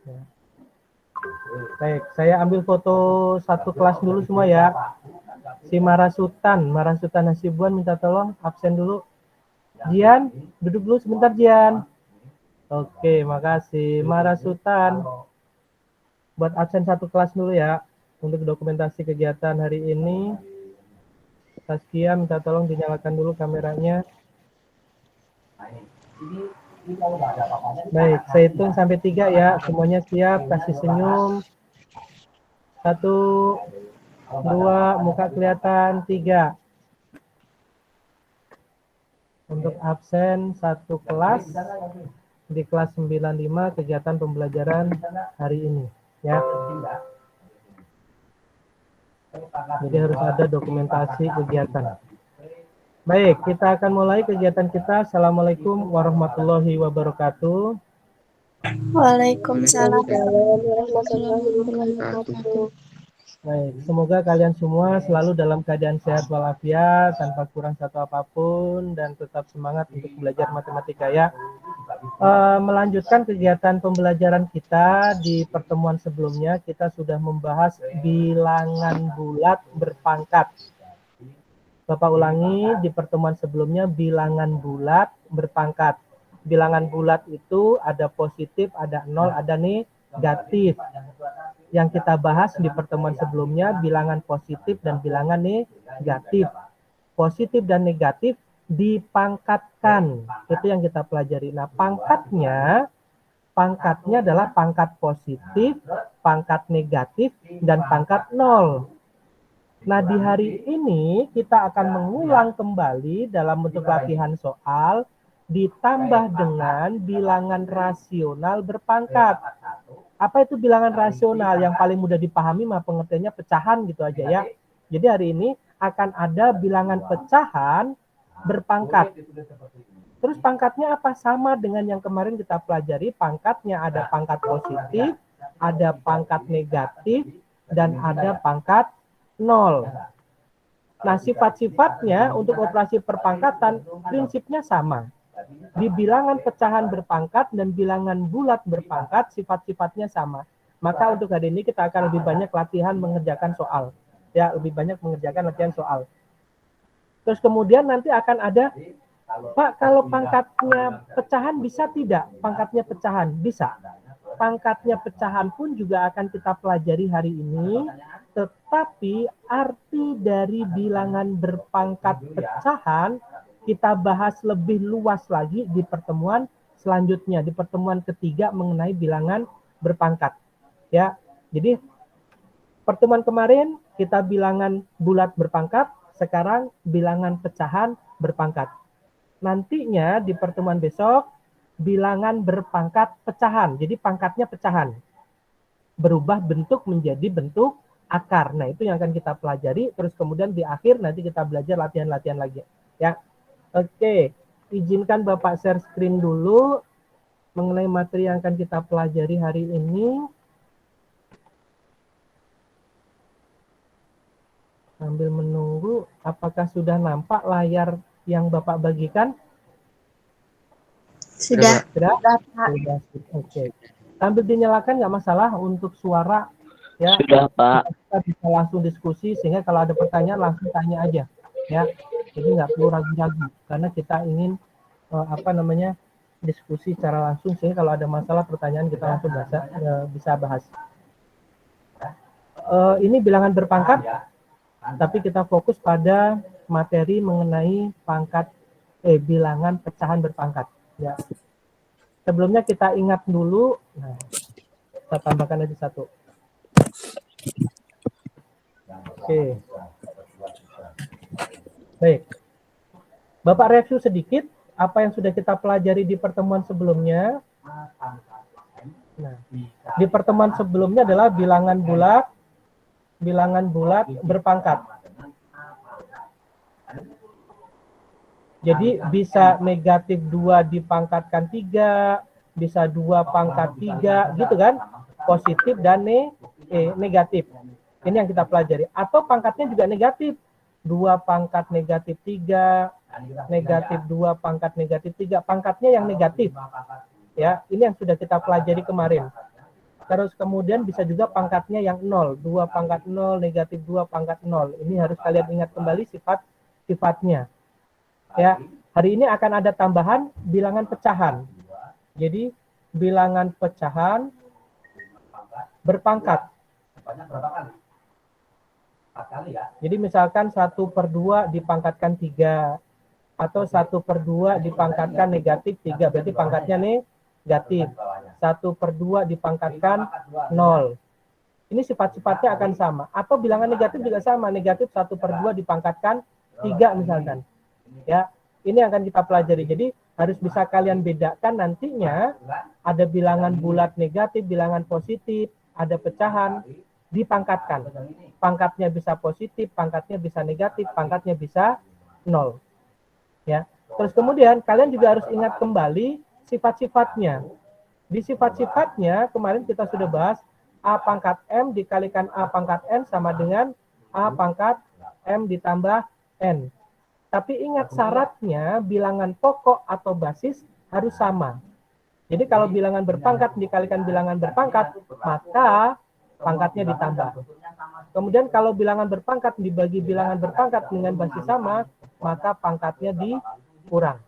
Ya. Baik, saya ambil foto satu kelas dulu semua ya. Si Marasutan Hasibuan minta tolong absen dulu. Jian, duduk dulu sebentar Jian. Oke, makasih. Marasutan, buat absen satu kelas dulu ya. Untuk dokumentasi kegiatan hari ini. Saskia minta tolong dinyalakan dulu kameranya. Baik, saya hitung sampai 3 ya. Semuanya siap, kasih senyum. 1, 2, muka kelihatan. 3. Untuk absen satu kelas di kelas 95 kegiatan pembelajaran hari ini ya. Jadi harus ada dokumentasi kegiatan. Baik, kita akan mulai kegiatan kita. Assalamualaikum warahmatullahi wabarakatuh. Waalaikumsalam warahmatullahi wabarakatuh. Baik, semoga kalian semua selalu dalam keadaan sehat walafiat, tanpa kurang satu apapun, dan tetap semangat untuk belajar matematika ya. Melanjutkan kegiatan pembelajaran kita di pertemuan sebelumnya, kita sudah membahas bilangan bulat berpangkat. Bapak ulangi, di pertemuan sebelumnya bilangan bulat berpangkat. Bilangan bulat itu ada positif, ada 0, ada negatif. Yang kita bahas di pertemuan sebelumnya bilangan positif dan bilangan negatif. Positif dan negatif dipangkatkan. Itu yang kita pelajari. Nah, pangkatnya adalah pangkat positif, pangkat negatif, dan pangkat 0. Nah, di hari ini kita akan mengulang kembali dalam bentuk latihan soal ditambah dengan bilangan rasional berpangkat. Apa itu bilangan rasional? Yang paling mudah dipahami mah pengertiannya pecahan gitu aja ya. Jadi hari ini akan ada bilangan pecahan berpangkat. Terus pangkatnya apa? Sama dengan yang kemarin kita pelajari. Pangkatnya ada pangkat positif, ada pangkat negatif, dan ada pangkat 0. Nah, sifat-sifatnya untuk operasi perpangkatan prinsipnya sama. Di bilangan pecahan berpangkat dan bilangan bulat berpangkat, sifat-sifatnya sama. Maka untuk hari ini kita akan lebih banyak latihan mengerjakan soal. Ya, lebih banyak mengerjakan latihan soal. Terus kemudian nanti akan ada, Pak, kalau pangkatnya pecahan bisa tidak? Pangkatnya pecahan bisa. Pangkatnya pecahan pun juga akan kita pelajari hari ini, tetapi arti dari bilangan berpangkat pecahan kita bahas lebih luas lagi di pertemuan selanjutnya, di pertemuan ketiga mengenai bilangan berpangkat. Ya, jadi pertemuan kemarin kita bilangan bulat berpangkat, sekarang bilangan pecahan berpangkat. Nantinya di pertemuan besok bilangan berpangkat pecahan. Jadi pangkatnya pecahan. Berubah bentuk menjadi bentuk akar. Nah, itu yang akan kita pelajari. Terus kemudian di akhir nanti kita belajar latihan-latihan lagi. Ya. Oke, izinkan Bapak share screen dulu mengenai materi yang akan kita pelajari hari ini. Sambil menunggu, apakah sudah nampak layar yang Bapak bagikan? Sudah. Sudah? Sudah. Oke. Sambil dinyalakan nggak masalah untuk suara. Ya. Sudah, Pak. Kita bisa langsung diskusi, sehingga kalau ada pertanyaan langsung tanya aja. Ya. Jadi nggak perlu ragu-ragu, karena kita ingin diskusi secara langsung, sehingga kalau ada masalah pertanyaan kita langsung bisa bahas. Ini bilangan berpangkat, tapi kita fokus pada materi mengenai bilangan pecahan berpangkat. Ya. Sebelumnya kita ingat dulu, nah, kita tambahkan lagi satu. Oke. Baik. Bapak review sedikit apa yang sudah kita pelajari di pertemuan sebelumnya. Nah, di pertemuan sebelumnya adalah bilangan bulat berpangkat. Jadi bisa negatif 2 dipangkatkan 3, bisa 2 pangkat 3, gitu kan? Positif dan negatif. Ini yang kita pelajari. Atau pangkatnya juga negatif. 2 pangkat negatif 3, negatif 2 pangkat negatif 3. Pangkatnya yang negatif. Ya, ini yang sudah kita pelajari kemarin. Terus kemudian bisa juga pangkatnya yang 0. 2 pangkat 0, negatif 2 pangkat 0. Ini harus kalian ingat kembali sifat-sifatnya. Ya, hari ini akan ada tambahan bilangan pecahan. Jadi, bilangan pecahan berpangkat. Jadi misalkan 1/2 dipangkatkan 3. Atau 1/2 dipangkatkan negatif 3. Berarti pangkatnya negatif. 1/2 dipangkatkan 0. Ini sifat-sifatnya akan sama. Atau bilangan negatif juga sama. Negatif 1/2 dipangkatkan 3 misalkan. Ya, ini akan kita pelajari. Jadi harus bisa kalian bedakan nantinya ada bilangan bulat negatif, bilangan positif, ada pecahan, dipangkatkan. Pangkatnya bisa positif, pangkatnya bisa negatif, pangkatnya bisa 0. Ya. Terus kemudian kalian juga harus ingat kembali sifat-sifatnya. Di sifat-sifatnya kemarin kita sudah bahas A pangkat M dikalikan A pangkat N sama dengan A pangkat M ditambah N. Tapi ingat syaratnya bilangan pokok atau basis harus sama. Jadi kalau bilangan berpangkat dikalikan bilangan berpangkat, maka pangkatnya ditambah. Kemudian kalau bilangan berpangkat dibagi bilangan berpangkat dengan basis sama, maka pangkatnya dikurang.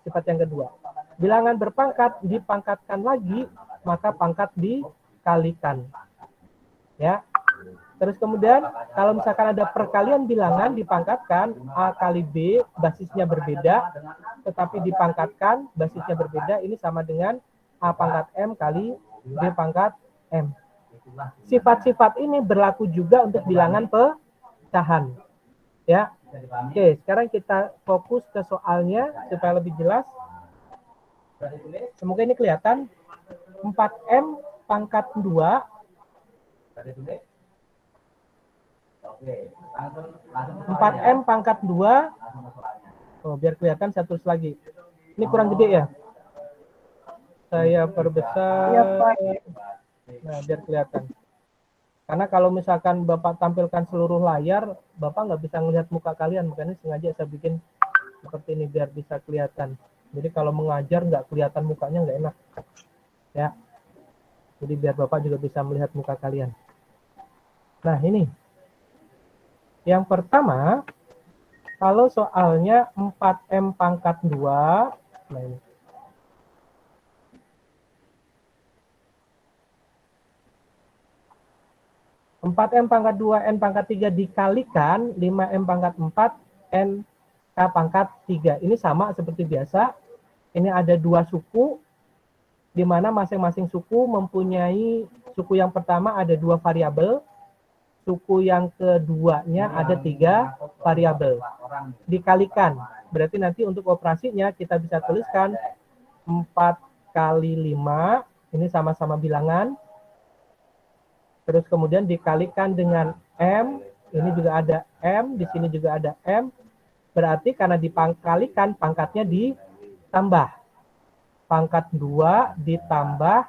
Sifat yang kedua. Bilangan berpangkat dipangkatkan lagi, maka pangkat dikalikan. Ya. Terus kemudian kalau misalkan ada perkalian bilangan dipangkatkan, A kali B basisnya berbeda, tetapi dipangkatkan basisnya berbeda, ini sama dengan A pangkat M kali B pangkat M. Sifat-sifat ini berlaku juga untuk bilangan pecahan. Ya. Oke, sekarang kita fokus ke soalnya supaya lebih jelas. Semoga ini kelihatan. 4M pangkat 2 4M pangkat 2. Oh, biar kelihatan saya tulis lagi. Ini kurang gede ya? Saya perbesar. Ya, Pak. Nah, biar kelihatan. Karena kalau misalkan Bapak tampilkan seluruh layar, Bapak nggak bisa melihat muka kalian. Makanya sengaja saya bikin seperti ini biar bisa kelihatan. Jadi kalau mengajar nggak kelihatan mukanya nggak enak. Ya. Jadi biar Bapak juga bisa melihat muka kalian. Nah, ini. Yang pertama, kalau soalnya 4M pangkat 2, nah ini. 4M pangkat 2, N pangkat 3 dikalikan 5M pangkat 4, N K pangkat 3. Ini sama seperti biasa. Ini ada dua suku, di mana masing-masing suku mempunyai, suku yang pertama ada 2 variabel, suku yang keduanya ada 3 variabel. Dikalikan, berarti nanti untuk operasinya kita bisa tuliskan 4 kali 5, ini sama-sama bilangan. Terus kemudian dikalikan dengan M, ini juga ada M, di sini juga ada M. Berarti karena dikalikan, pangkatnya ditambah. Pangkat 2 ditambah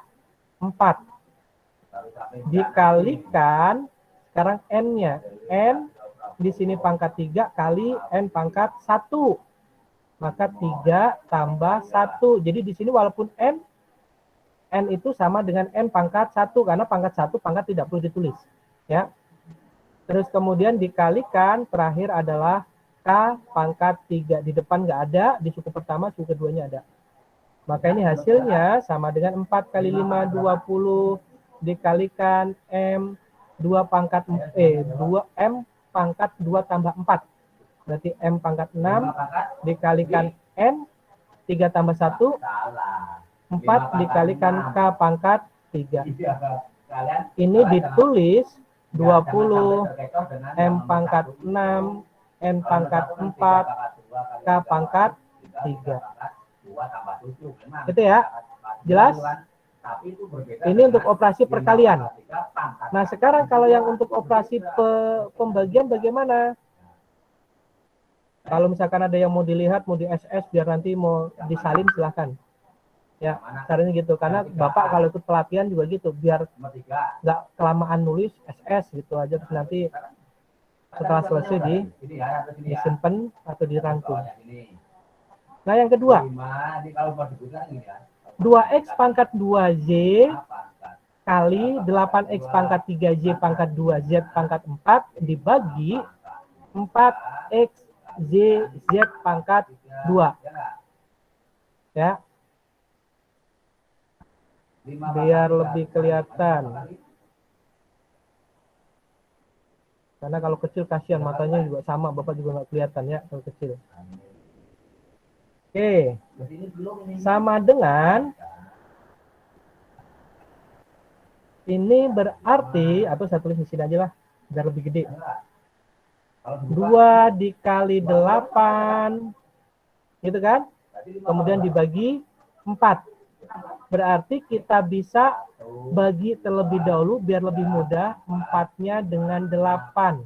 4. Dikalikan, sekarang N-nya. N, di sini pangkat 3 kali N pangkat 1. Maka 3 tambah 1. Jadi di sini walaupun N itu sama dengan N pangkat 1, karena pangkat 1 pangkat tidak perlu ditulis. Ya. Terus kemudian dikalikan, terakhir adalah K pangkat 3. Di depan nggak ada, di suku pertama, suku keduanya ada. Maka ini hasilnya sama dengan 4 kali 5, 20, dikalikan M, 2 pangkat, 2M pangkat 2 tambah 4. Berarti M pangkat 6, dikalikan N, 3 tambah 1, 4 dikalikan K pangkat 3. Ini ditulis 20 M pangkat 6, N pangkat 4, K pangkat 3. Itu ya. Jelas? Ini untuk operasi perkalian. Nah, sekarang kalau yang untuk operasi pembagian bagaimana? Kalau misalkan ada yang mau dilihat, mau di SS, biar nanti mau disalin, silahkan. Ya, caranya gitu. Karena Bapak kalau ikut pelatihan juga gitu, biar nggak kelamaan nulis SS gitu aja, terus nanti setelah selesai disimpan atau dirangkum. Nah, yang kedua, 2X pangkat 2Z kali 8X pangkat 3Y pangkat 2Z pangkat 4 dibagi 4X Z pangkat 2. Ya. Biar lebih kelihatan. Karena kalau kecil kasihan, matanya juga sama, Bapak juga nggak kelihatan ya kalau kecil. Oke, sama dengan ini berarti, atau saya tulis di sini aja lah, biar lebih gede. 2 dikali 8, gitu kan? Kemudian dibagi 4. Berarti kita bisa bagi terlebih dahulu biar lebih mudah, 4-nya dengan 8.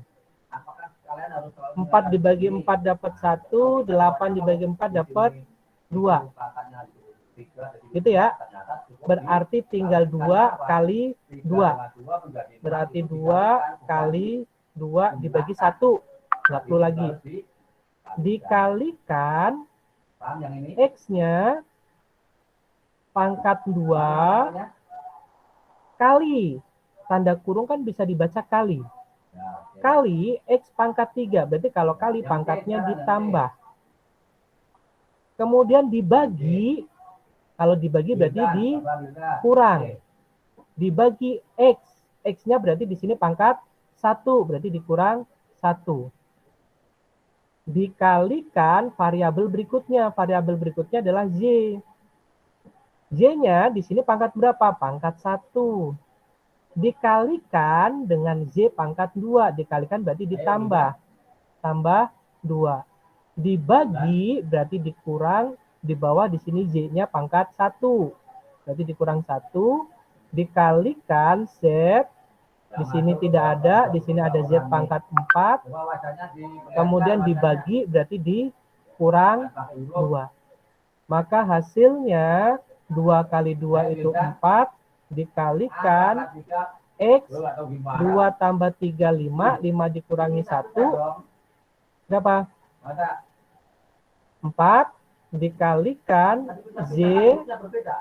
4 dibagi 4 dapat 1, 8 dibagi 4 dapat 2. Gitu ya. Berarti tinggal 2 kali 2. Berarti 2 kali 2 dibagi 1. Nggak perlu lagi. Dikalikan X-nya pangkat 2 kali. Tanda kurung kan bisa dibaca kali. Kali X pangkat 3. Berarti kalau kali pangkatnya ditambah. Kemudian dibagi. Kalau dibagi berarti dikurang. Dibagi X. X-nya berarti di sini pangkat 1. Berarti dikurang 1. Dikalikan variabel berikutnya. Variabel berikutnya adalah Z. Z-nya di sini pangkat berapa? Pangkat 1. Dikalikan dengan Z pangkat 2. Dikalikan berarti ditambah. Tambah 2. Dibagi berarti dikurang. Di bawah di sini Z-nya pangkat 1. Berarti dikurang 1. Dikalikan Z. Di sini tidak ada. Di sini ada Z pangkat 4. Kemudian dibagi berarti dikurang 2. Maka hasilnya 2 kali 2 itu 4. Dikalikan X 2 tambah 3, 5. 5 dikurangi 1. Berapa? 4. Dikalikan Z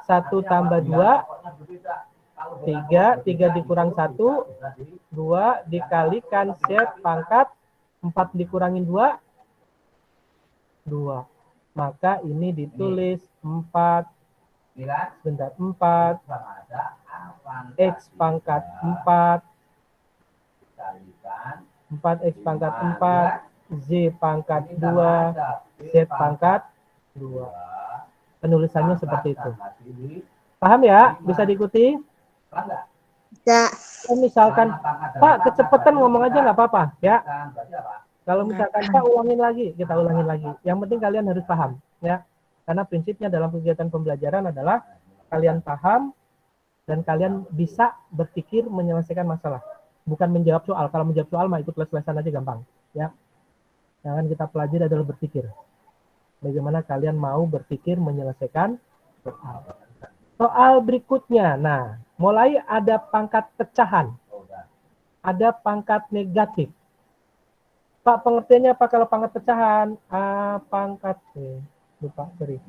1 tambah 2. 3. 3 dikurang 1. 2. Dikalikan Z pangkat 4 dikurangin 2. 2. Maka ini ditulis 4. Sebentar, 4 X pangkat 4 4X pangkat 4 Z pangkat 2 Z pangkat 2. Penulisannya seperti itu. Paham ya? Bisa diikuti? Bisa. Misalkan Pak kecepatan ngomong aja nggak apa-apa ya. Kalau misalkan Pak ulangin lagi, kita ulangin lagi. Yang penting kalian harus paham ya. Karena prinsipnya dalam kegiatan pembelajaran adalah kalian paham dan kalian bisa berpikir menyelesaikan masalah. Bukan menjawab soal. Kalau menjawab soal mah ikut les-lesan aja gampang. Ya. Yang kita pelajari adalah berpikir. Bagaimana kalian mau berpikir menyelesaikan soal. Soal berikutnya. Nah, mulai ada pangkat pecahan. Ada pangkat negatif. Pak, pengertiannya apa kalau pangkat pecahan? A pangkat B. Lupa, sorry.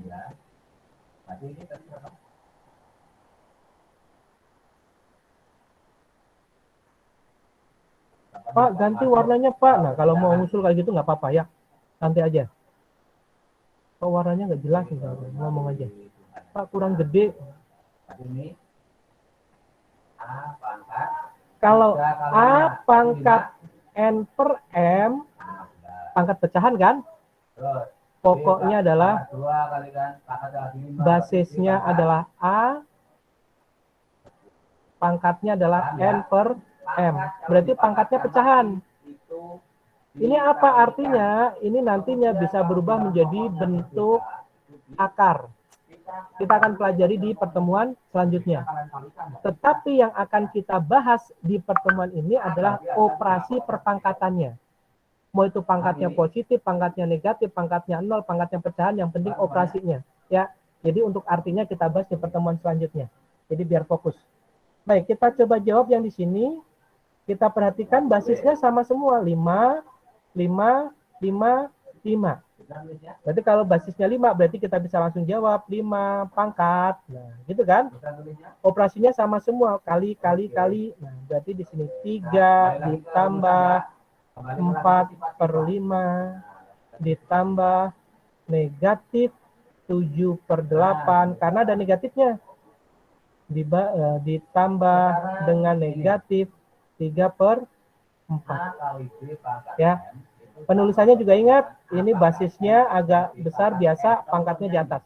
Pak, ganti warnanya, Pak. Nah, kalau mau ngusul kayak gitu nggak apa-apa ya. Nanti aja. Kok warnanya nggak jelas, ngomong aja. Pak, kurang gede. Kalau A pangkat N per M, pangkat pecahan kan? Pokoknya adalah basisnya adalah A, pangkatnya adalah N per M. Berarti pangkatnya pecahan. Ini apa artinya? Ini nantinya bisa berubah menjadi bentuk akar. Kita akan pelajari di pertemuan selanjutnya. Tetapi yang akan kita bahas di pertemuan ini adalah operasi perpangkatannya. Mau itu pangkatnya positif, pangkatnya negatif, pangkatnya 0, pangkatnya pecahan, yang penting operasinya. Ya, jadi untuk artinya kita bahas di pertemuan selanjutnya. Jadi biar fokus. Baik, kita coba jawab yang di sini. Kita perhatikan basisnya sama semua. 5, 5, 5, 5. Berarti kalau basisnya 5, berarti kita bisa langsung jawab 5 pangkat. Nah, gitu kan? Operasinya sama semua, kali. Nah, berarti di sini 3 ditambah 4/5 ditambah negatif 7/8, karena ada negatifnya. Ditambah dengan negatif 3/4. Ya. Penulisannya juga ingat, ini basisnya agak besar biasa, pangkatnya di atas.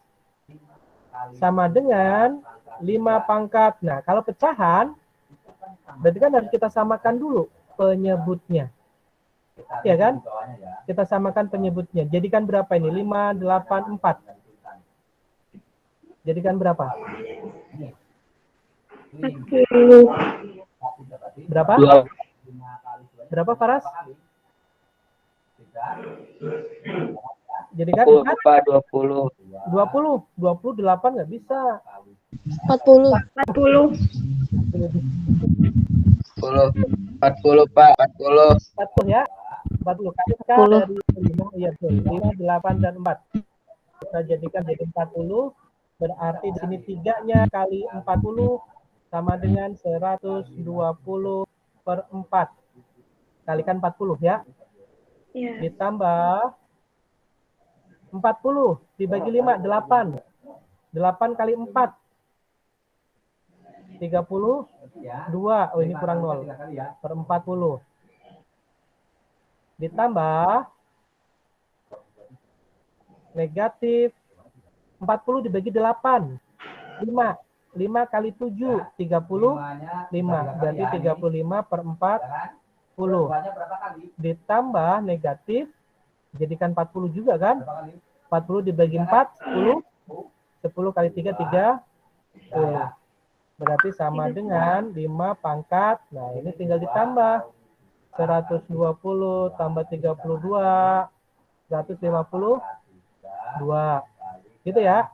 Sama dengan 5 pangkat. Nah, kalau pecahan, berarti kan harus kita samakan dulu penyebutnya. Ya kan? Kita samakan penyebutnya. Jadikan berapa ini? 5, 8, 4. Jadikan berapa? 40. Berapa? Berapa, Faras? Jadikan 4? 20. 20. 28 nggak bisa. 40. 40, Pak. 40. 40 ya. 40. Kali K 40. dari 5. Iya, betul. 5, 8, dan 4. Kita jadikan jadi 40. Berarti di sini 3-nya kali 40 sama dengan 120/4. Kalikan 40 ya. Ya. Ditambah 40 dibagi 5, 8. 8 kali 4. 32. Oh, ini kurang 0. Per 40. Ditambah negatif 40 dibagi 8. 5. 5 kali 7. 35. Berarti 35/40. Ditambah negatif, jadikan 40 juga kan? 40 dibagi 4, 10. 10 kali 3, 30. Berarti sama dengan 5 pangkat. Nah, ini tinggal ditambah. 120 tambah 32. 152. Gitu ya.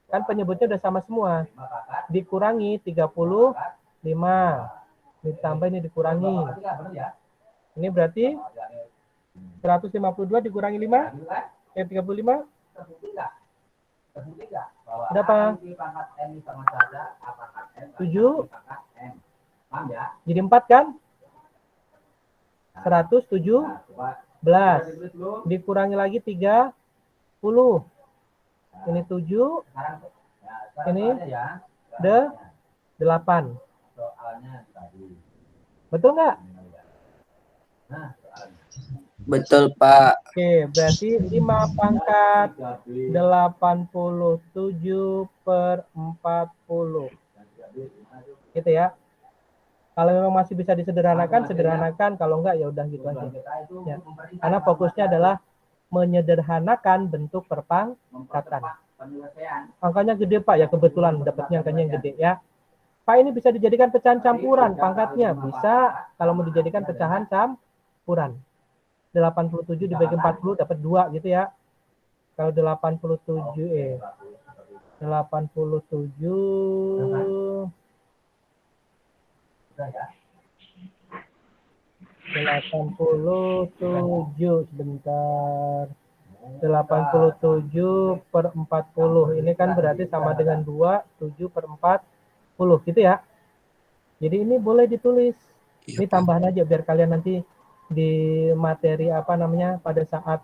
Kan penyebutnya udah sama semua. Dikurangi 35. Ditambah ini dikurangi. Ini berarti 152 dikurangi 5. 35. Berapa? 7. Jadi 4 kan? 117. Dikurangi lagi 30. Ini 7. Ini 8. Betul nggak? Betul, Pak. Oke, berarti 5 pangkat 87/40. Gitu ya. Kalau memang masih bisa disederhanakan, sederhanakan. Kalau enggak, ya udah gitu aja. Ya. Karena fokusnya adalah menyederhanakan bentuk perpangkatan. Angkanya gede, Pak. Ya kebetulan dapatnya angkanya yang gede ya. Pak, ini bisa dijadikan pecahan campuran pangkatnya. Bisa kalau mau dijadikan pecahan campuran. 87 dibagi 40 dapat 2 gitu ya. Kalau 87 sebentar. 87/40. Ini kan berarti sama dengan 2, 7/40 gitu ya. Jadi ini boleh ditulis. Ini tambahan aja biar kalian nanti di materi pada saat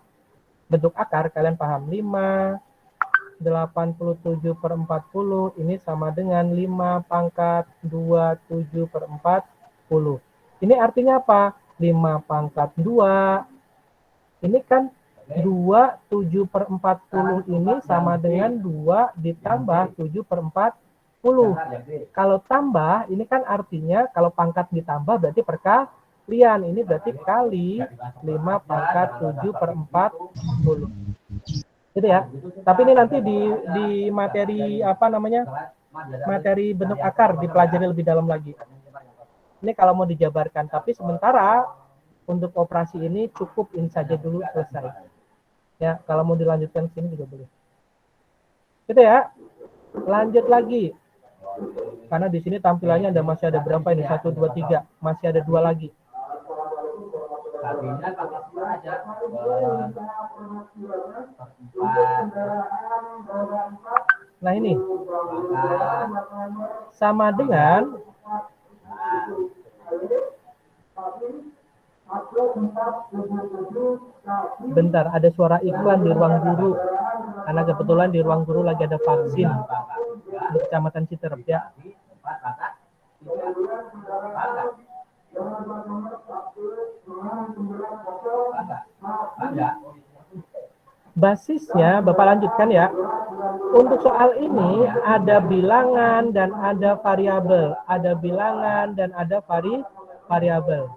bentuk akar kalian paham. 5 87/40 ini sama dengan 5 pangkat 27/40. Ini artinya apa? 5 pangkat 2. Ini kan 27/40 ini sama dengan 2 ditambah 7/40. Kalau tambah, ini kan artinya kalau pangkat ditambah berarti perkalian. Ini berarti kali 5 pangkat 7/40. Gitu ya. Tapi ini nanti di materi materi bentuk akar dipelajari lebih dalam lagi. Ini kalau mau dijabarkan. Tapi sementara untuk operasi ini cukup ini saja dulu selesai. Ya, kalau mau dilanjutkan sini juga boleh. Gitu ya. Lanjut lagi. Karena di sini tampilannya masih ada berapa ini? 1, 2, 3. Masih ada 2 lagi. Nah ini sama dengan, bentar, ada suara iklan di ruang guru karena kebetulan di ruang guru lagi ada vaksin di Kecamatan Citerep ya. Basisnya Bapak lanjutkan ya. Untuk soal ini ada bilangan dan ada variabel, ada bilangan dan ada variabel.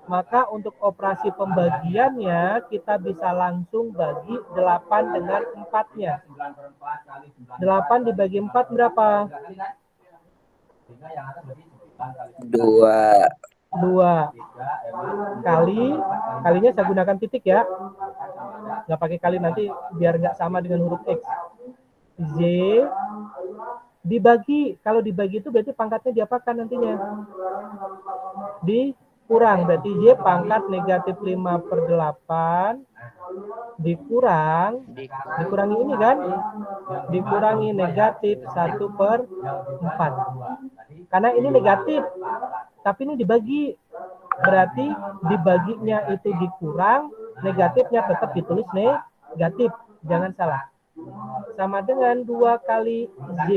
Maka untuk operasi pembagiannya kita bisa langsung bagi 8 dengan 4-nya. 8 dibagi 4 berapa? 2. 2 kalinya saya gunakan titik ya, nggak pakai kali nanti biar nggak sama dengan huruf X. Z dibagi, kalau dibagi itu berarti pangkatnya diapakan nantinya? Dikurang, berarti Y pangkat negatif 5/8 dikurangi ini kan? Dikurangi negatif 1/4. Karena ini negatif, tapi ini dibagi. Berarti dibaginya itu dikurang, negatifnya tetap ditulis negatif. Jangan salah. Sama dengan 2 kali Z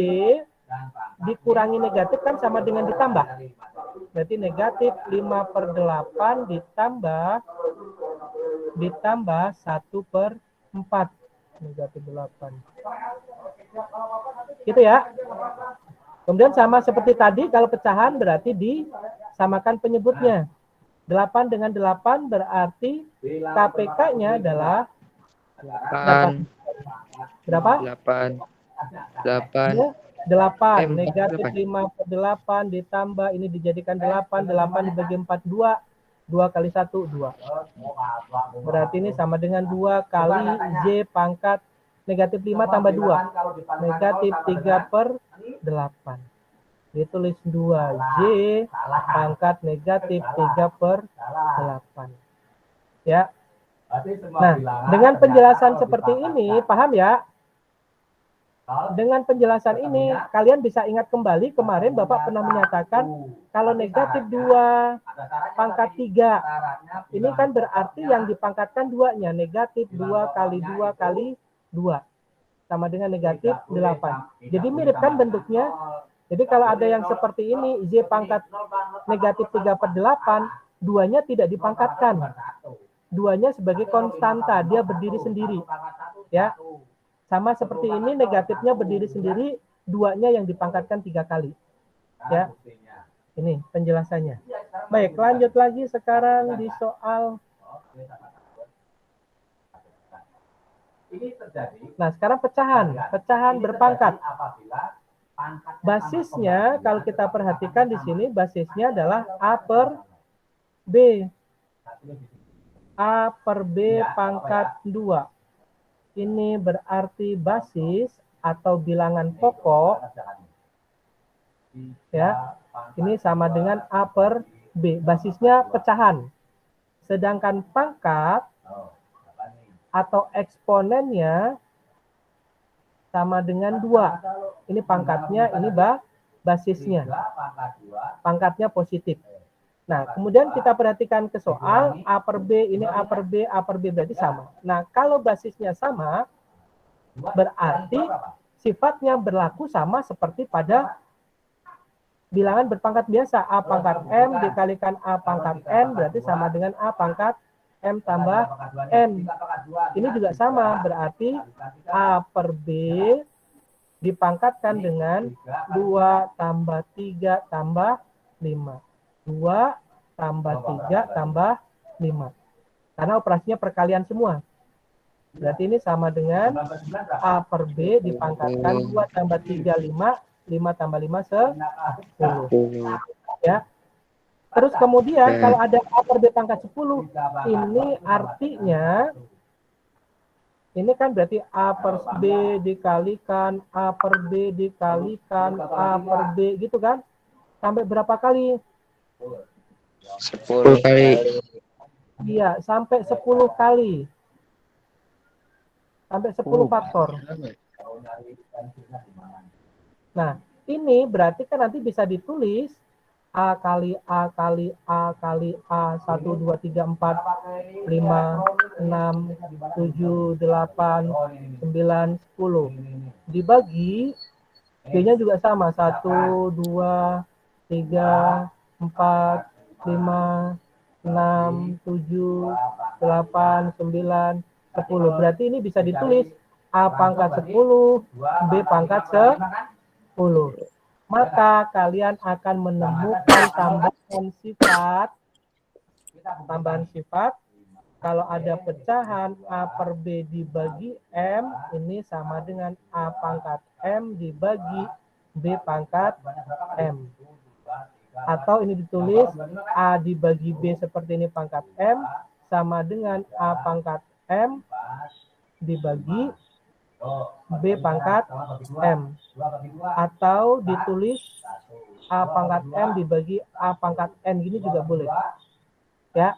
dikurangi negatif kan sama dengan ditambah. Berarti negatif 5/8 ditambah 1/4. Negatif 8. Gitu ya. Kemudian sama seperti tadi, kalau pecahan berarti disamakan penyebutnya. 8 dengan 8 berarti KPK-nya adalah 8. berapa? 8. 8. Negatif 5/8 ditambah, ini dijadikan 8. 8 dibagi 4, 2. 2 kali 1, 2. Berarti ini sama dengan 2 kali Z pangkat negatif 5 tambah 2. Negatif 3/8. Ditulis 2Z pangkat negatif 3/8. Ya. Nah, dengan penjelasan seperti ini, paham ya? Dengan penjelasan ini, kalian bisa ingat kembali kemarin Bapak pernah menyatakan kalau negatif 2 pangkat 3, ini kan berarti yang dipangkatkan 2-nya, negatif 2 kali 2 kali 2, sama dengan negatif 8. Jadi mirip kan bentuknya? Jadi kalau ada yang seperti ini, Z pangkat negatif 3/8, 2-nya tidak dipangkatkan. 2-nya sebagai konstanta, dia berdiri sendiri. Ya. Sama seperti ini, negatifnya berdiri sendiri, 2-nya yang dipangkatkan 3 kali. Ya. Ini penjelasannya. Baik, lanjut lagi sekarang di soal. Nah, sekarang pecahan berpangkat. Basisnya kalau kita perhatikan di sini, basisnya adalah A/B. A/B pangkat 2. Ini berarti basis atau bilangan pokok. Ya, ini sama dengan A/B. Basisnya pecahan. Sedangkan pangkat atau eksponennya sama dengan 2. Ini pangkatnya, ini basisnya. Pangkatnya positif. Nah, kemudian kita perhatikan ke soal A/B, ini A/B berarti sama. Nah, kalau basisnya sama, berarti sifatnya berlaku sama seperti pada bilangan berpangkat biasa. A pangkat M dikalikan A pangkat N berarti sama dengan A pangkat M tambah N. Ini juga sama, berarti A/B dipangkatkan dengan 2 tambah 3 tambah 5. 2 tambah 3 tambah 5. Karena operasinya perkalian semua. Berarti ini sama dengan A/B dipangkatkan 2 tambah 3, 5. 5 tambah 5, 10. Ya. Terus kemudian kalau ada A/B pangkat 10, ini artinya, ini kan berarti A/B dikalikan A/B dikalikan A/B gitu kan? Sampai berapa kali? 10 kali. Iya, sampai 10 kali. Sampai 10 faktor. Nah, ini berarti kan nanti bisa ditulis A kali A kali A kali A 1, 2, 3, 4, 5, 6, 7, 8, 9, 10. Dibagi, B-nya juga sama. 1, 2, 3, 4, 5, 6, 7, 8, 9, 10. Berarti ini bisa ditulis A pangkat 10, B pangkat 10. Maka kalian akan menemukan tambahan sifat kalau ada pecahan A per B dibagi M, ini sama dengan A pangkat M dibagi B pangkat M. Atau ini ditulis A dibagi B seperti ini pangkat M, sama dengan A pangkat M dibagi B pangkat M. Atau ditulis A pangkat M dibagi A pangkat N, gini juga boleh. Ya,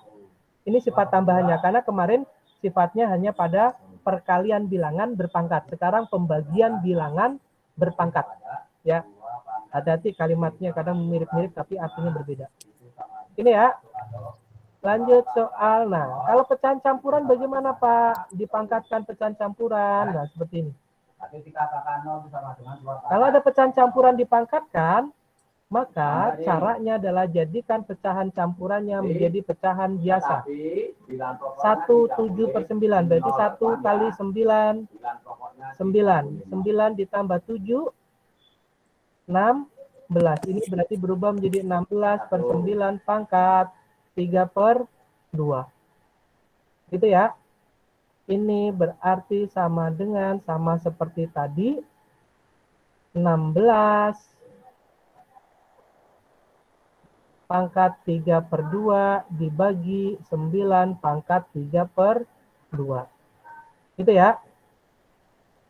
ini sifat tambahannya, karena kemarin sifatnya hanya pada perkalian bilangan berpangkat. Sekarang pembagian bilangan berpangkat. Ya, hati-hati kalimatnya kadang mirip-mirip tapi artinya berbeda. Ini ya. Lanjut soal. Nah, kalau pecahan campuran bagaimana Pak? Dipangkatkan pecahan campuran. Nah, seperti ini. Kalau ada pecahan campuran dipangkatkan, maka caranya adalah jadikan pecahan campurannya menjadi pecahan biasa. 1/7 per 9, berarti 1 kali 9, 9 ditambah 7, 16. Ini berarti berubah menjadi 16 per 9 pangkat 3 per 2. Gitu ya. Ini berarti sama dengan, sama seperti tadi, 16 pangkat 3 per 2 dibagi 9 pangkat 3 per 2. Gitu ya.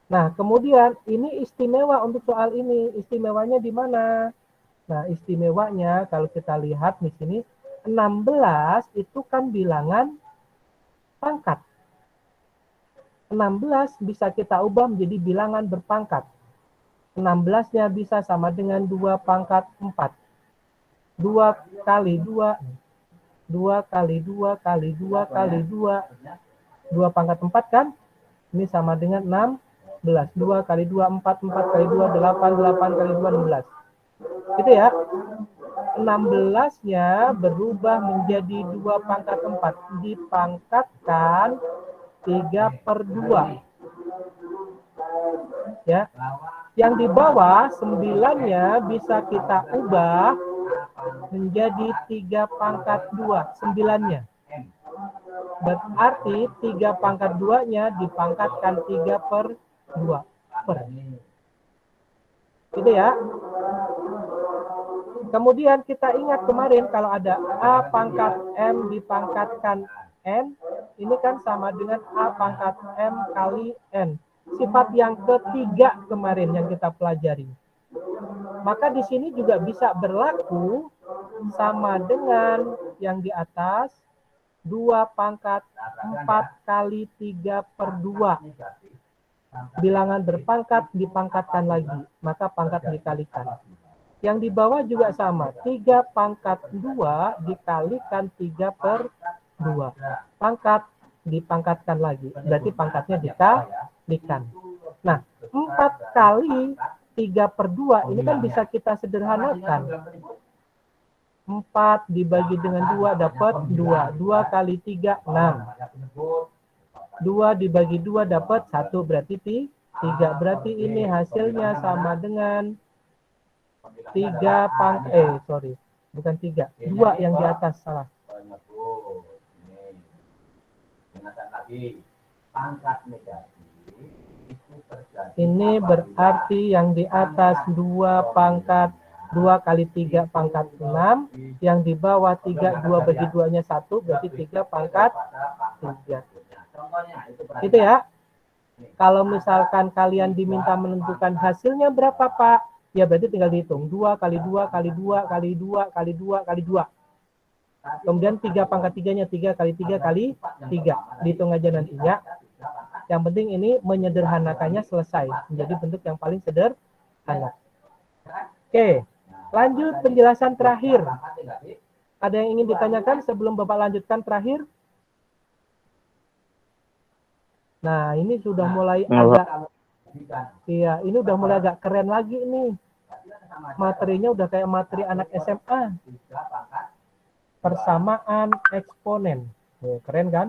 Nah, kemudian ini istimewa untuk soal ini. Istimewanya di mana? Nah, istimewanya kalau kita lihat di sini, 16 itu kan bilangan pangkat. 16 bisa kita ubah menjadi bilangan berpangkat. 16-nya bisa sama dengan 2 pangkat 4. 2 kali 2, 2 kali 2 kali 2 kali 2, 2 pangkat 4 kan? Ini sama dengan 16. 2 kali 2, 4, 4 kali 2, 8, 8 kali 2, 16. Gitu ya. 16-nya berubah menjadi 2 pangkat 4. Dipangkatkan 3 per 2. Ya. Yang di bawah 9-nya bisa kita ubah menjadi 3 pangkat 2, 9-nya. Berarti 3 pangkat 2-nya dipangkatkan 3 per 2. Gitu ya. Kemudian kita ingat kemarin kalau ada A pangkat M dipangkatkan N, ini kan sama dengan A pangkat M kali N. Sifat yang ketiga kemarin yang kita pelajari. Maka di sini juga bisa berlaku sama dengan yang di atas, 2 pangkat 4 kali 3 per 2. Bilangan berpangkat dipangkatkan lagi, maka pangkat dikalikan. Yang di bawah juga sama, 3 pangkat 2 dikalikan 3 per 2. Pangkat dipangkatkan lagi, berarti pangkatnya dikalikan. Nah, 4 kali 3 per 2 ini kan bisa kita sederhanakan. 4 dibagi dengan 2 dapat 2. 2 kali 3, 6. 2 dibagi 2 dapat 1, berarti 3. Berarti ini hasilnya sama dengan 3 bukan 3. 2 yang di atas, salah. Ini berarti yang di atas 2 pangkat 2 kali 3 pangkat 6, yang di bawah 3, 2 bagi 2-nya 1, berarti 3 pangkat 3. Itu ya. Kalau misalkan kalian diminta menentukan hasilnya berapa, Pak? Ya berarti tinggal dihitung. 2 kali 2 kali 2 kali 2 kali 2 kali 2. Kemudian 3 pangkat 3-nya 3 kali 3 kali 3. Dihitung aja nantinya. Yang penting ini menyederhanakannya selesai. Menjadi bentuk yang paling sederhana. Oke, lanjut penjelasan terakhir. Ada yang ingin ditanyakan sebelum Bapak lanjutkan terakhir? Nah, ini sudah mulai agak, iya, ini udah mulai agak keren lagi nih. Materinya udah kayak materi anak SMA. Persamaan eksponen. Keren kan?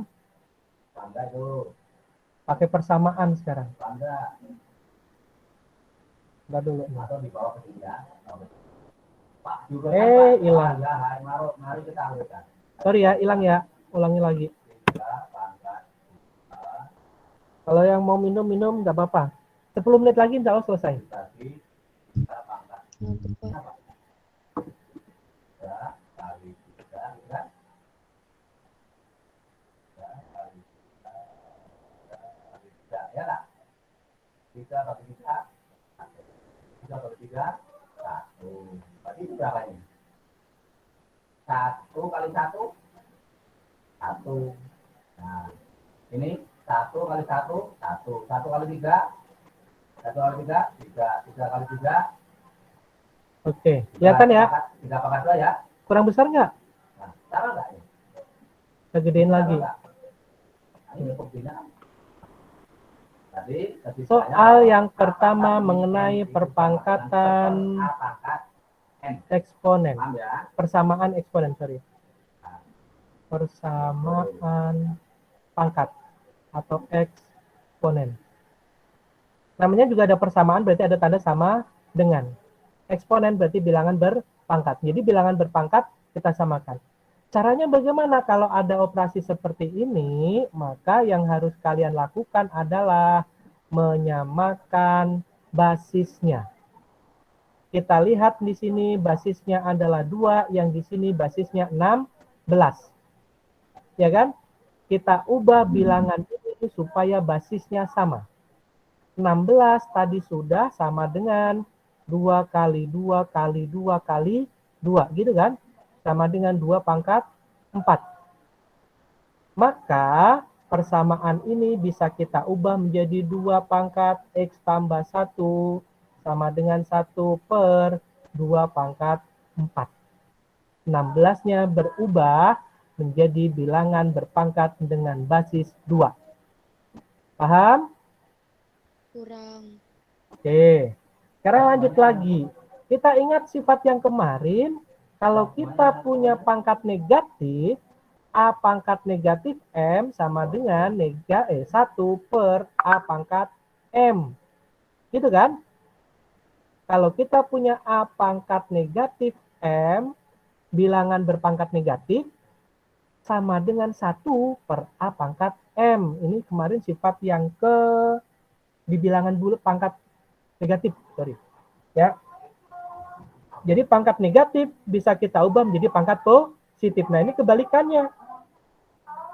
Pakai persamaan sekarang. Enggak dulu. Hilang. Sorry ya, hilang ya. Ulangi lagi. Kalau yang mau minum nggak apa-apa. 10 menit lagi insya Allah selesai. Mantap, Pak. Satu kali satu, satu. Nah, ini 1 kali 1, 1. 1 kali 3, 1 kali 3, 3. 3 kali 3. Oke, kelihatan ya? 3 pangkat 2 ya. Kurang besar nggak? Nah, sama nggak ini? Saya gedein lagi. Nah, ini buktinya. Tadi Soal yang pertama mengenai perpangkatan eksponen. Persamaan eksponen, sorry. Persamaan pangkat atau eksponen. Namanya juga ada persamaan, berarti ada tanda sama dengan. Eksponen berarti bilangan berpangkat. Jadi bilangan berpangkat kita samakan. Caranya bagaimana? Kalau ada operasi seperti ini, maka yang harus kalian lakukan adalah menyamakan basisnya. Kita lihat di sini basisnya adalah 2, yang di sini basisnya 16. Ya kan? Kita ubah bilangan ini supaya basisnya sama. 16 tadi sudah sama dengan 2 kali 2 kali 2 kali 2. Gitu kan? Sama dengan 2 pangkat 4. Maka persamaan ini bisa kita ubah menjadi 2 pangkat X tambah 1 sama dengan 1 per 2 pangkat 4. 16-nya berubah menjadi bilangan berpangkat dengan basis 2. Paham? Kurang. Oke. Sekarang lanjut lagi. Kita ingat sifat yang kemarin. Kalau kita punya pangkat negatif, A pangkat negatif M sama dengan 1 per A pangkat M. Gitu kan? Kalau kita punya A pangkat negatif M, bilangan berpangkat negatif, sama dengan 1 per A pangkat M. Ini kemarin sifat yang di bilangan pangkat negatif. Sorry. Ya. Jadi pangkat negatif bisa kita ubah menjadi pangkat positif. Nah ini kebalikannya.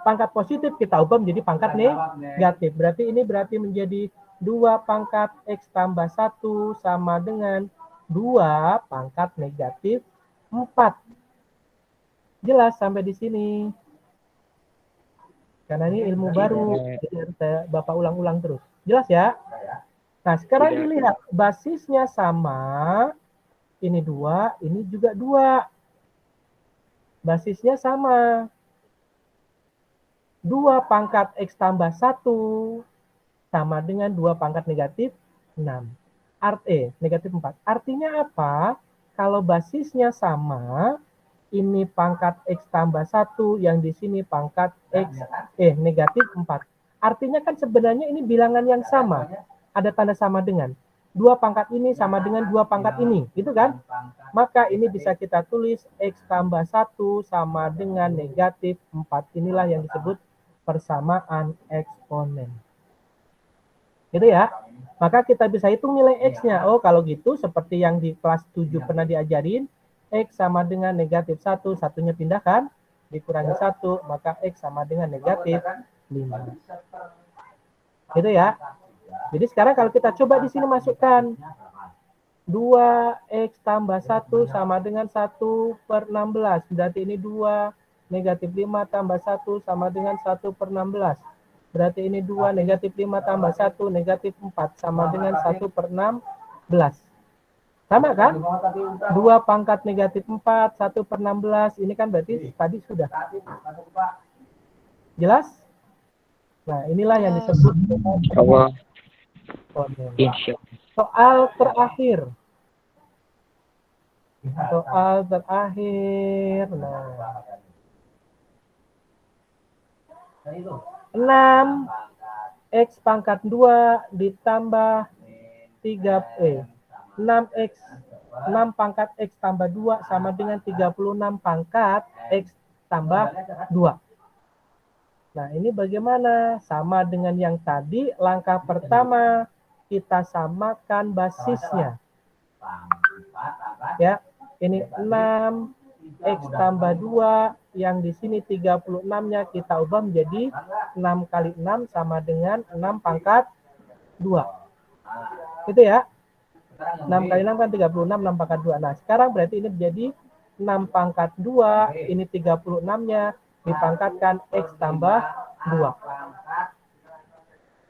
Pangkat positif kita ubah menjadi pangkat negatif. Berarti ini menjadi 2 pangkat X tambah 1 sama dengan 2 pangkat negatif 4. Jelas sampai di sini. Karena ini ilmu baru. Jadi harus Bapak ulang-ulang terus. Jelas ya? Nah sekarang dilihat basisnya sama. Ini 2, ini juga 2. Basisnya sama. 2 pangkat X tambah 1 sama dengan 2 pangkat negatif 6. Negatif 4. Artinya apa? Kalau basisnya sama, ini pangkat X tambah 1, yang di sini pangkat negatif 4. Artinya kan sebenarnya ini bilangan yang sama. Ada tanda sama dengan. 2 pangkat ini sama dengan 2 pangkat ini, gitu kan? Maka ini bisa kita tulis X tambah 1 sama dengan negatif 4. Inilah yang disebut persamaan eksponen. Gitu ya. Maka kita bisa hitung nilai X-nya. Oh, kalau gitu seperti yang di kelas 7 pernah diajarin, X sama dengan negatif 1, satunya pindahkan, dikurangi 1, maka X sama dengan negatif 5. Gitu ya. Jadi sekarang kalau kita coba di sini masukkan 2X tambah 1 sama dengan 1 per 16. Berarti ini 2 negatif 5 tambah 1 sama dengan 1 per 16. Berarti ini 2, negatif 5 tambah 1, negatif 4 sama dengan 1 per 16. Sama kan? 2 pangkat negatif 4, 1 per 16. Ini kan berarti tadi sudah. Jelas? Nah, inilah yang disebut dengan Allah. eksponen. Insya Soal terakhir. Soal terakhir. Nah, 6 X pangkat 2 ditambah 6X 6 pangkat X tambah 2 sama dengan 36 pangkat X tambah 2. Nah, ini bagaimana? Sama dengan yang tadi, langkah pertama kita samakan basisnya. Ya, ini 6X tambah 2, yang di sini 36-nya kita ubah menjadi 6 kali 6 sama dengan 6 pangkat 2. Gitu ya. 6 kali 6 kan 36, 6 pangkat 2. Nah, sekarang berarti ini menjadi 6 pangkat 2, ini 36-nya, dipangkatkan X tambah 2.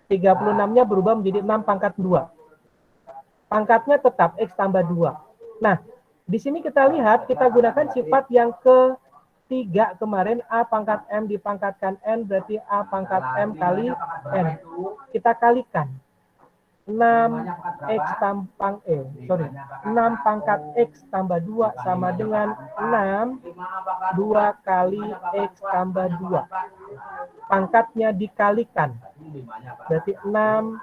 36-nya berubah menjadi 6 pangkat 2. Pangkatnya tetap X tambah 2. Nah, di sini kita lihat, kita gunakan sifat yang ketiga kemarin, A pangkat M dipangkatkan N, berarti A pangkat M kali N. Kita kalikan. 6X tambah 6 pangkat X tambah 2 sama dengan 6 2 kali X tambah 2. Pangkatnya dikalikan. Berarti 6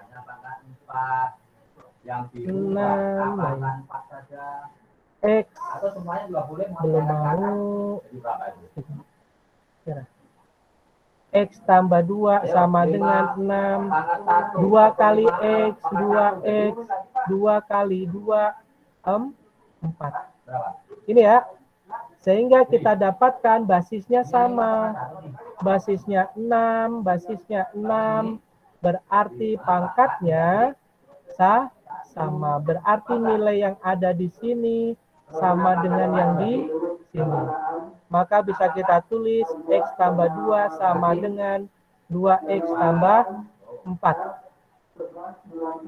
X belum mau. X tambah 2 sama dengan 6. 2 kali X, 2X, 2 kali 2, 4. Ini ya. Sehingga kita dapatkan basisnya sama. Basisnya 6, basisnya 6. Berarti pangkatnya sama. Berarti nilai yang ada di sini sama dengan yang di sini. Maka bisa kita tulis X tambah 2 sama dengan 2X tambah 4.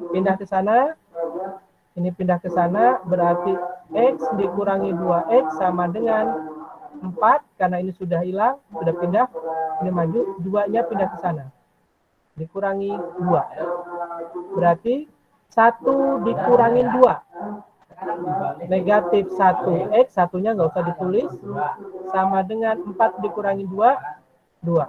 Pindah ke sana. Ini pindah ke sana. Berarti X dikurangi 2X sama dengan 4. Karena ini sudah hilang. Sudah pindah. Ini maju. 2-nya pindah ke sana. Dikurangi 2. Berarti 1 dikurangin 2. Negatif 1X, satunya nggak usah ditulis, sama dengan 4 dikurangi 2, 2.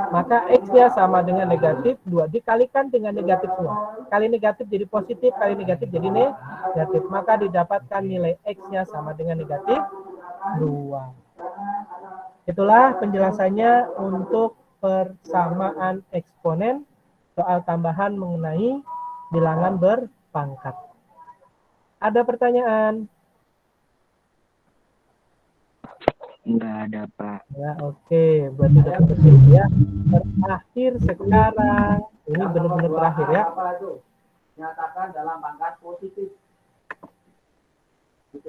Maka X-nya sama dengan negatif 2. Dikalikan dengan negatif semua. Kali negatif jadi positif, kali negatif jadi negatif. Maka didapatkan nilai X-nya sama dengan negatif 2. Itulah penjelasannya untuk persamaan eksponen, soal tambahan mengenai bilangan berpangkat. Ada pertanyaan? Enggak ada, Pak. Ya, oke. Berarti udah selesai ya. Terakhir sekarang. Ini benar-benar terakhir ya. Nyatakan dalam pangkat positif.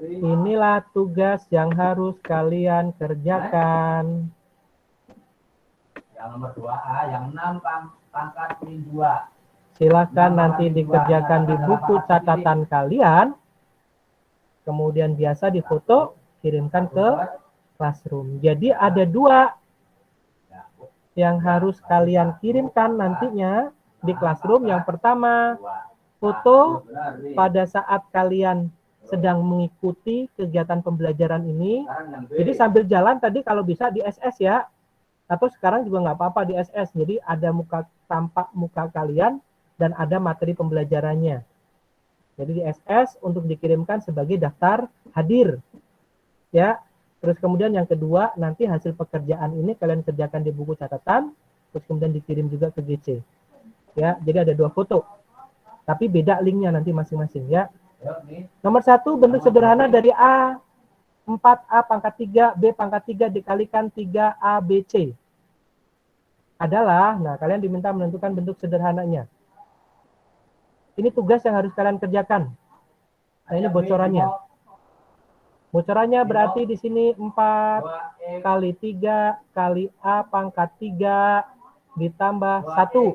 Inilah tugas yang harus kalian kerjakan. Yang nomor 2A, yang 6 pangkat min 2. Silahkan nanti dikerjakan di buku catatan kalian. Kemudian biasa difoto, kirimkan ke classroom. Jadi ada 2 yang harus kalian kirimkan nantinya di classroom. Yang pertama, foto pada saat kalian sedang mengikuti kegiatan pembelajaran ini. Jadi sambil jalan tadi kalau bisa di SS ya. Atau sekarang juga nggak apa-apa di SS. Jadi ada tampak muka kalian dan ada materi pembelajarannya. Jadi di SS untuk dikirimkan sebagai daftar hadir. Ya. Terus kemudian yang kedua, nanti hasil pekerjaan ini kalian kerjakan di buku catatan, terus kemudian dikirim juga ke GC. Ya, jadi ada 2 foto. Tapi beda linknya nanti masing-masing ya. Nomor 1, bentuk sederhana dari A. 4A pangkat 3, B pangkat 3 dikalikan 3A, B, C. Adalah, nah kalian diminta menentukan bentuk sederhananya. Ini tugas yang harus kalian kerjakan. Nah, ini bocorannya. Bocorannya berarti di sini 4 2x kali 3 kali A pangkat 3 ditambah 1,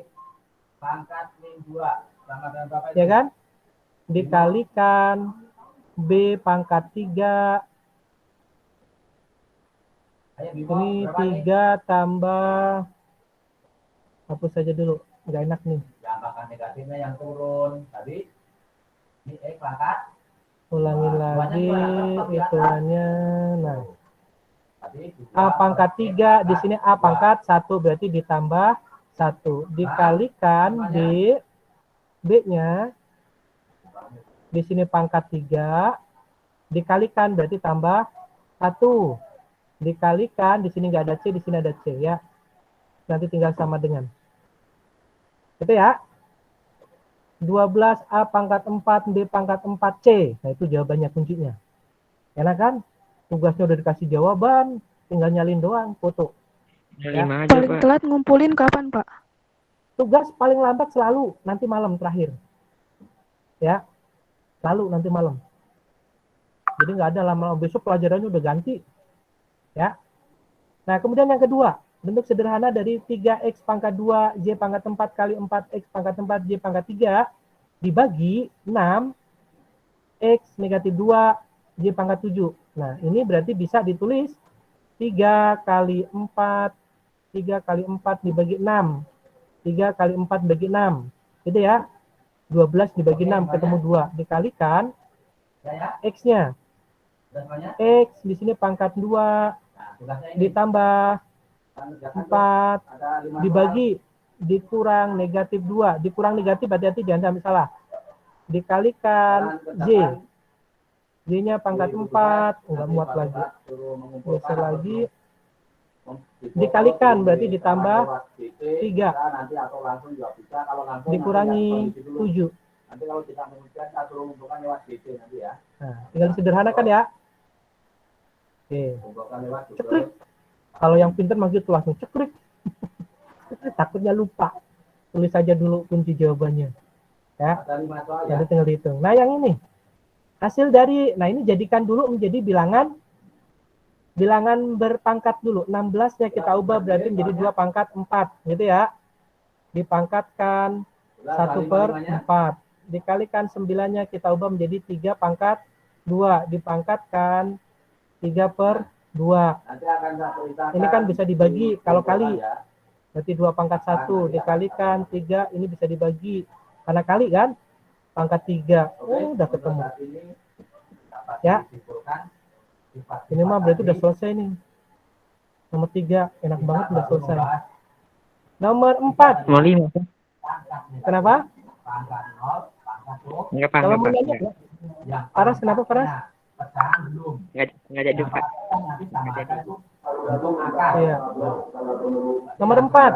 pangkat min 2. Sama dengan berapa itu? ya kan? Dikalikan B pangkat 3, Ayo, Bimo, ini berapa nih? 3 tambah, hapus saja dulu, nggak enak nih. Yang pangkat negatifnya yang turun. Tadi ini X pangkat. Ulangi lagi hitungannya. Nah, Tadi A pangkat 3, di sini A pangkat 1, berarti ditambah 1. Dikalikan B, B-nya, di sini pangkat 3, dikalikan berarti tambah 1. Dikalikan, di sini nggak ada C, di sini ada C ya. Nanti tinggal sama dengan. Itu ya. 12 A pangkat 4, B pangkat 4, C. Nah, itu jawabannya kuncinya. Enak kan? Tugasnya udah dikasih jawaban, tinggal nyalin doang, foto. Ya. 5 aja, Paling Pak. telat ngumpulin kapan, Pak? Tugas paling lambat selalu nanti malam terakhir. Ya. Selalu nanti malam. Jadi nggak ada lama-lama, besok pelajarannya udah ganti. Ya. Nah, kemudian yang kedua, bentuk sederhana dari 3x pangkat 2, y pangkat 4 kali 4x pangkat 4, y pangkat 3, dibagi 6, x negatif 2, y pangkat 7. Nah, ini berarti bisa ditulis 3 kali 4, 3 kali 4 dibagi 6, 3 kali 4 dibagi 6. Gitu ya, 12 dibagi 6, ketemu 2. Dikalikan x-nya. X di sini pangkat 2, ditambah 4 dibagi dikurang negatif 2, dikurang negatif hati-hati jangan sampai salah, dikalikan Y, Y-nya pangkat 4, enggak muat lagi, geser lagi, dikalikan berarti ditambah 3, dikurangi 7. Nanti kalau kita mengumpulkan, kita suruh mengumpulkan lewat GC nanti ya. Nah, tinggal disederhanakan ya. Oke. Mengumpulkan lewat Cekrik. Kalau yang pintar mah gitu langsung cekrik. Takutnya lupa. Tulis saja dulu kunci jawabannya. Ya. Ada 5 soal ya. Jadi tinggal dihitung. Nah, yang ini. Hasil dari, nah ini jadikan dulu menjadi bilangan berpangkat dulu. 16-nya kita ubah berarti menjadi 2 pangkat 4. Gitu ya. Dipangkatkan 1/4. Dikalikan 9-nya kita ubah menjadi 3 pangkat 2. Dipangkatkan 3/2. Nanti akan saya ceritakan. Ini kan bisa dibagi kalau kali. Berarti 2 pangkat 1 dikalikan 3, ini bisa dibagi. Karena kali kan? Pangkat 3. Oh, udah ketemu. Ya. Ini mah berarti udah selesai nih. Nomor 3, enak banget udah selesai. Nomor 4. Mau 5, Pak. Kenapa? Pangkat 0, pangkat 2. Enggak Kalau paham, mau Pak. nanya, Paras kenapa Paras? Pecahan belum. Enggak jadi, Pak. Nanti sama aja itu bentuk akar. Iya. Nomor 4.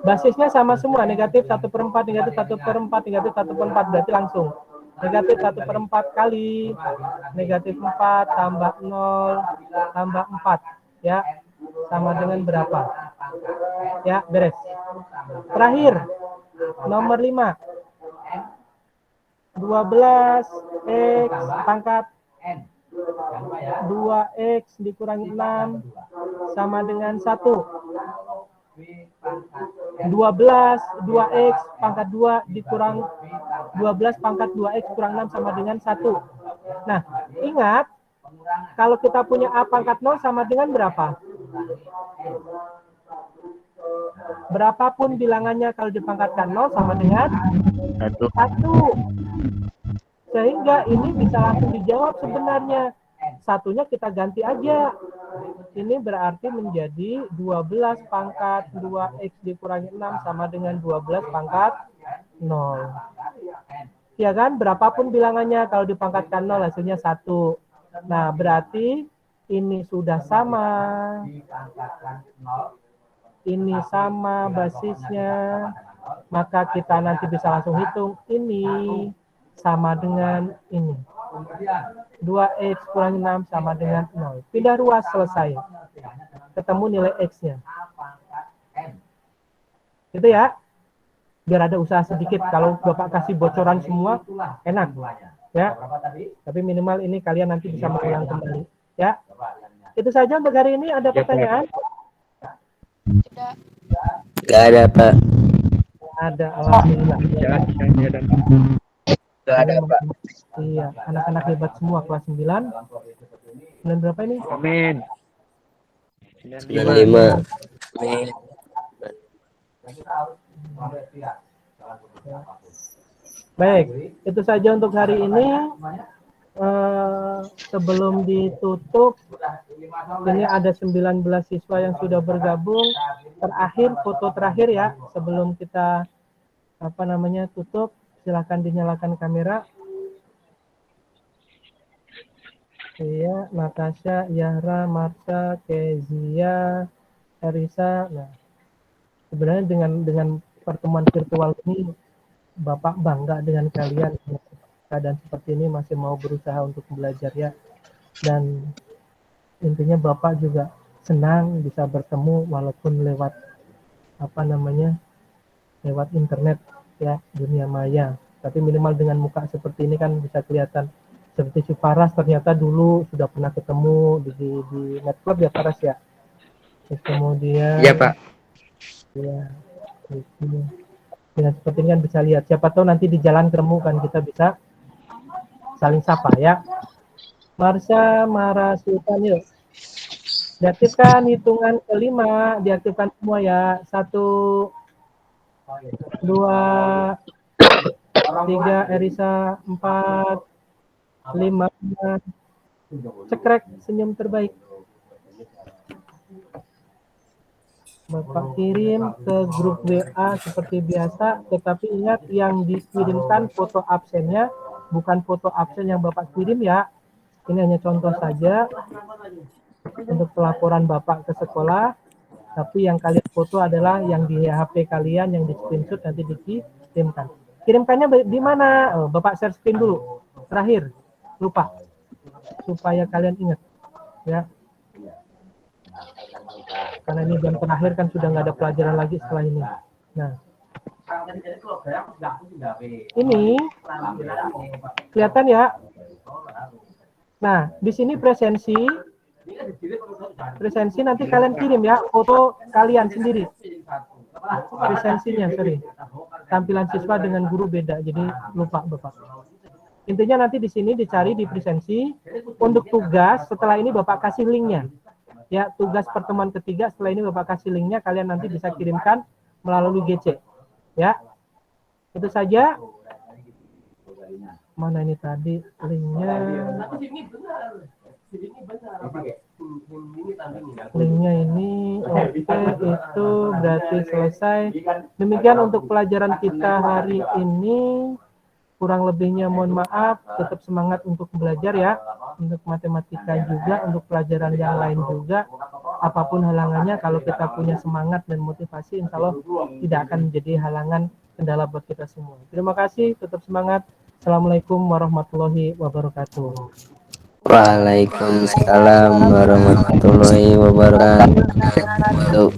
Basisnya sama semua, negatif 1/4, negatif 1/4, negatif 1/4, berarti langsung. Negatif 1/4 kali negatif 4 tambah 0 tambah 4. Ya, sama dengan berapa? Ya, beres. Terakhir, nomor 5. 12x pangkat 2x dikurangi 6 sama dengan 1. 12 2x pangkat 2 dikurang 12 pangkat 2x kurang 6 sama dengan 1. Nah, ingat kalau kita punya A pangkat 0 sama dengan berapa? Berapapun bilangannya kalau dipangkatkan 0 sama dengan 1. Sehingga ini bisa langsung dijawab sebenarnya. Satunya kita ganti aja. Ini berarti menjadi 12 pangkat 2x dikurangi 6 sama dengan 12 pangkat 0. Ya kan? Berapapun bilangannya kalau dipangkatkan 0 hasilnya 1. Nah, berarti ini sudah sama. Ini sama basisnya. Maka kita nanti bisa langsung hitung ini sama dengan ini. 2x kurangi 6 sama dengan 0. Pindah ruas, selesai. Ketemu nilai x-nya. Gitu ya. Biar ada usaha sedikit. Kalau Bapak kasih bocoran semua, enak. ya. Berapa tadi? Tapi minimal ini kalian nanti bisa mengulang kembali, ya. Berapa yang Itu saja untuk hari ini. Ada pertanyaan? Tidak. Gak ada, Pak. Ada, alhamdulillah. Gak ada, Pak. Iya, anak-anak hebat semua kelas 9. dalam kondisi seperti ini? 9 berapa ini? Amin. 95. Amin. Dan kita harus mengambil ikhtiar dalam kondisi apapun. Baik, itu saja untuk hari ini. Semuanya Sebelum ditutup, sudah 5 tahun ini ada 19 siswa yang sudah bergabung. Terakhir, foto terakhir ya, sebelum kita tutup, silakan dinyalakan kamera. Iya, Natasha, Yahra, Marsha, Kezia, Erisa. Nah, sebenarnya dengan pertemuan virtual ini, Bapak bangga dengan kalian. Keadaan seperti ini masih mau berusaha untuk belajar ya. Dan intinya Bapak juga senang bisa bertemu walaupun lewat lewat internet ya, dunia maya. Tapi minimal dengan muka seperti ini kan bisa kelihatan. Seperti si Paras ternyata dulu sudah pernah ketemu di Net Club ya Paras ya. Terus kemudian Iya, Pak. ya, gitu. Dengan seperti ini kan bisa lihat. Siapa tahu nanti di jalan ketemu kan kita bisa saling sapa ya. Marsha, Mara, Sultan yuk. Diaktifkan hitungan kelima, diaktifkan semua ya. 1, 2, 3, Erisa, 4, 5. Cekrek, senyum terbaik. Bapak kirim ke grup WA seperti biasa, tetapi ingat yang dikirimkan foto absennya, bukan foto absen yang Bapak kirim ya. Ini hanya contoh saja untuk pelaporan Bapak ke sekolah, tapi yang kalian foto adalah yang di HP kalian, yang di screenshot nanti dikirimkan. Kirimkannya di mana? Oh, Bapak share screen dulu. Terakhir, lupa. Supaya kalian ingat. Ya. Karena ini jam terakhir kan sudah nggak ada pelajaran lagi setelah ini. Nah, ini kelihatan ya. Nah, di sini presensi nanti kalian kirim ya foto kalian sendiri. Presensinya, sorry. Tampilan siswa dengan guru beda, jadi lupa Bapak. Intinya nanti di sini dicari di presensi. Untuk tugas setelah ini Bapak kasih linknya. Ya, tugas pertemuan ketiga setelah ini Bapak kasih linknya, kalian nanti bisa kirimkan melalui GC. Ya, itu saja. Mana ini tadi linknya? Linknya ini, oke, itu berarti selesai. Demikian untuk pelajaran kita hari ini. Kurang lebihnya mohon maaf, tetap semangat untuk belajar ya. Untuk matematika juga, untuk pelajaran yang lain juga. Apapun halangannya, kalau kita punya semangat dan motivasi, insya Allah tidak akan menjadi halangan kendala buat kita semua. Terima kasih, tetap semangat. Assalamualaikum warahmatullahi wabarakatuh. Waalaikumsalam warahmatullahi wabarakatuh.